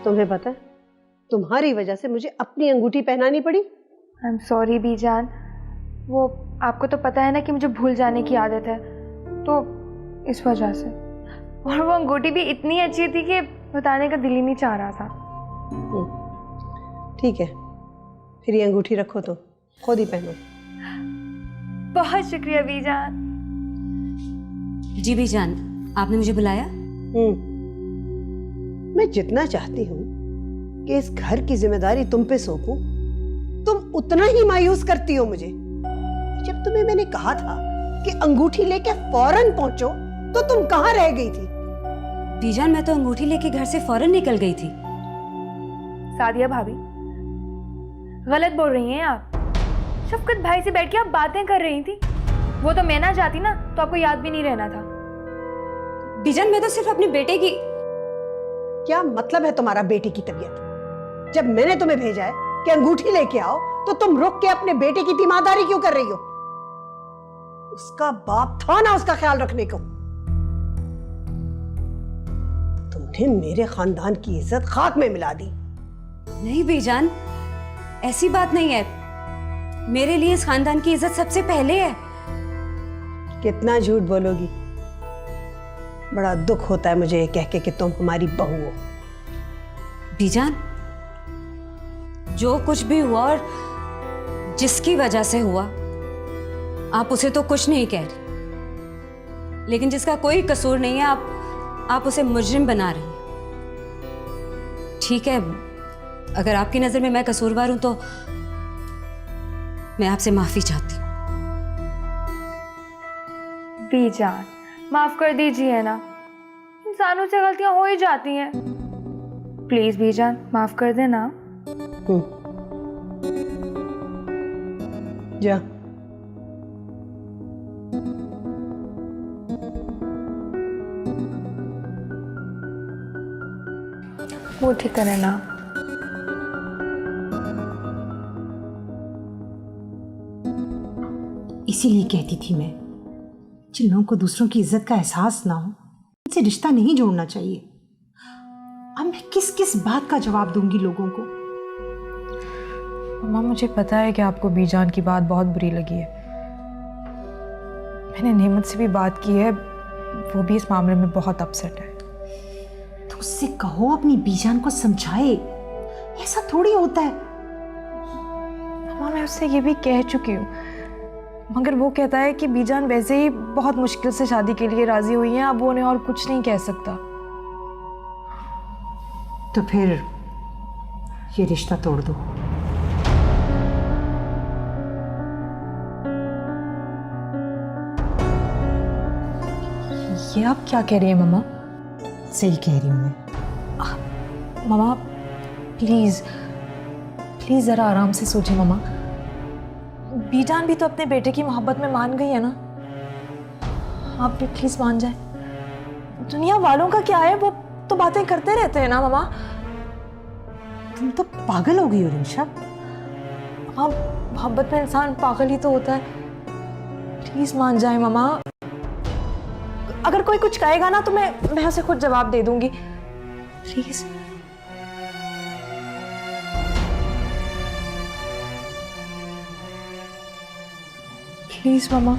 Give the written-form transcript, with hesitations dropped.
तुम्हें पता है तुम्हारी वजह से मुझे अपनी अंगूठी पहनानी पड़ी। आई एम सॉरी बीजान, वो आपको तो पता है ना कि मुझे भूल जाने की आदत है, तो इस वजह से। और वो अंगूठी भी इतनी अच्छी थी कि बताने का दिल ही नहीं चाह रहा था। ठीक है, फिर ये अंगूठी रखो, तो खुद ही पहनो। बहुत शुक्रिया बीजान। जी बीजान, आपने मुझे बुलाया? मैं जितना चाहती हूँ कि इस घर की जिम्मेदारी तुम पे सौंपूं, तुम उतना ही मायूस करती हो मुझे। जब तुम्हें मैंने कहा था कि अंगूठी लेके फौरन पहुंचो, तो तुम कहाँ रह गई थी? बीजान, मैं तो अंगूठी लेके घर से फौरन निकल गई थी। सादिया भाभी, गलत बोल रही हैं आप। शफकत भाई से बैठ के आप बातें कर रही थी। वो तो मैं ना जाती ना तो आपको याद भी नहीं रहना था। बीजान, मैं तो सिर्फ अपने बेटे की। क्या मतलब है तुम्हारा बेटे की तबीयत? जब मैंने तुम्हें भेजा है कि अंगूठी लेके आओ, तो तुम रुक के अपने बेटे की तीमारदारी क्यों कर रही हो? उसका बाप था ना उसका ख्याल रखने को। तुमने मेरे खानदान की इज्जत खाक में मिला दी। नहीं बीजान, ऐसी बात नहीं है। मेरे लिए इस खानदान की इज्जत सबसे पहले है। कितना झूठ बोलोगी? बड़ा दुख होता है मुझे ये कह के कि तुम हमारी बहू हो। बीजान, जो कुछ भी हुआ और जिसकी वजह से हुआ, आप उसे तो कुछ नहीं कह रही, लेकिन जिसका कोई कसूर नहीं है आप उसे मुजरिम बना रही हैं। ठीक है, अगर आपकी नजर में मैं कसूरवार हूं तो मैं आपसे माफी चाहती हूँ। बीजान, माफ कर दीजिए ना, इंसानों से गलतियां हो ही जाती हैं। प्लीज बीजान, माफ कर देना। जा। वो ठीक करे ना। इसीलिए कहती थी मैं, जिन लोगों को दूसरों की इज्जत का एहसास ना हो, उनसे रिश्ता नहीं जोड़ना चाहिए। अब मैं किस किस बात का जवाब दूंगी लोगों को? मम्मा, मुझे पता है कि आपको बीजान की बात बहुत बुरी लगी है। मैंने नेमत से भी बात की है, वो भी इस मामले में बहुत अपसेट है। तो उससे कहो अपनी बीजान को समझाए, ऐसा थोड़ी होता है। मम्मा, मैं उससे ये भी कह चुकी हूँ, मगर वो कहता है कि बीजान वैसे ही बहुत मुश्किल से शादी के लिए राजी हुई है, अब वो उन्हें और कुछ नहीं कह सकता। तो फिर ये रिश्ता तोड़ दो। ये आप क्या कह रही हैं मम्मा? सही कह रही हूँ मैं। मम्मा प्लीज प्लीज जरा आराम से सोचिए मम्मा। बीजान भी तो अपने बेटे की मोहब्बत में मान गई है ना, आप भी प्लीज मान जाए। दुनिया वालों का क्या है, वो तो बातें करते रहते हैं ना मम्मा। तुम तो पागल हो गई हो रिंशा। मम्मा, मोहब्बत में इंसान पागल ही तो होता है। प्लीज मान जाए मम्मा। अगर कोई कुछ कहेगा ना तो मैं उसे खुद जवाब दे दूंगी। प्लीज। Please mamma.